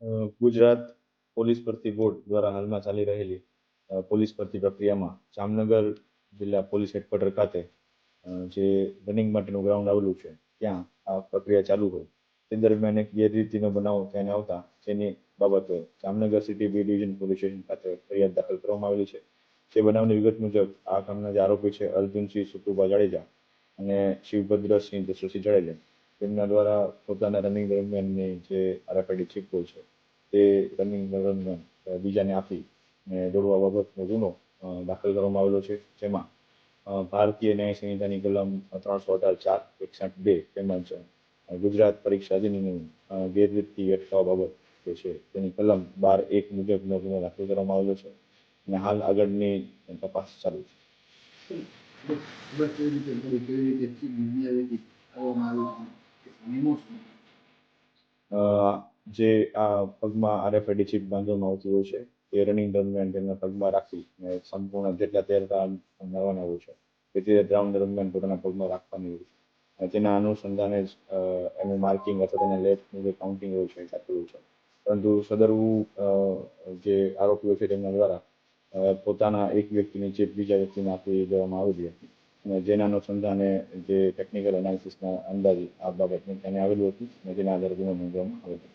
Gujarat police ભરતી board દ્વારા હાલમાં ચાલી રહેલી પોલીસ ભરતી પ્રક્રિયામાં જામનગર જિલ્લા પોલીસ હેડક્વાર્ટર ખાતે જે રનિંગ માટેનું ગ્રાઉન્ડ આવેલું છે ત્યાં આ પ્રક્રિયા ચાલુ હોય તે દરમિયાન એક ગેરરીતિનો બનાવ ધ્યાને આવતા જેની બાબતે Jamnagar city B division police station ખાતે ફરિયાદ દાખલ કરવામાં આવેલી છે. તે બનાવની વિગત મુજબ આ કામના જે આરોપી છે અર્જુનસિંહ સુતુભા જાડેજા અને શિવભદ્રસિંહ જસુસિંહ જાડેજા તેમના દ્વારા પોતાના રનિંગ દરમિયાનની જે આરએફઆઈડી ચીપ હોય છે તે રનિંગ દરમિયાન બીજાને આપી અને દોડવા બાબતનો ગુનો દાખલ કરવામાં આવેલો છે. જેમાં ભારતીય ન્યાય સંહિતાની કલમ 318(4) 162 તેમજ ગુજરાત પરીક્ષા અધિનિયમ ગેરરીતિ અટકાવવા બાબત જે છે તેની કલમ 12(1) મુજબનો ગુનો દાખલ કરવામાં આવેલો છે અને હાલ આગળની તપાસ ચાલુ છે. જે આ પગમાં આરએફઆઈડી ચીપ બાંધવામાં આવતી હોય છે એ રનિંગ દરમિયાન તેમના પગમાં રાખી અને સંપૂર્ણ જેટલા 13 રાઉન્ડ મારવાના હોય છે તે 13 રાઉન્ડ દરમિયાન પોતાના પગમાં રાખવાની હોય છે. તેના અનુસંધાને જ એનું માર્કિંગ અથવા તેના લેફ્ટનું જે કાઉન્ટિંગ હોય છે એ થતું હોય છે. પરંતુ સદરવું જે આરોપીઓ છે તેમના દ્વારા પોતાના એક વ્યક્તિની ચીપ બીજા વ્યક્તિને આપી દેવામાં આવેલી હતી અને જેના અનુસંધાને જે ટેકનિકલ એનાલિસિસના અંદાજે આ બાબતને ધ્યાને આવેલું હતું અને જેના આધારે ગુનો નોંધવામાં આવેલો.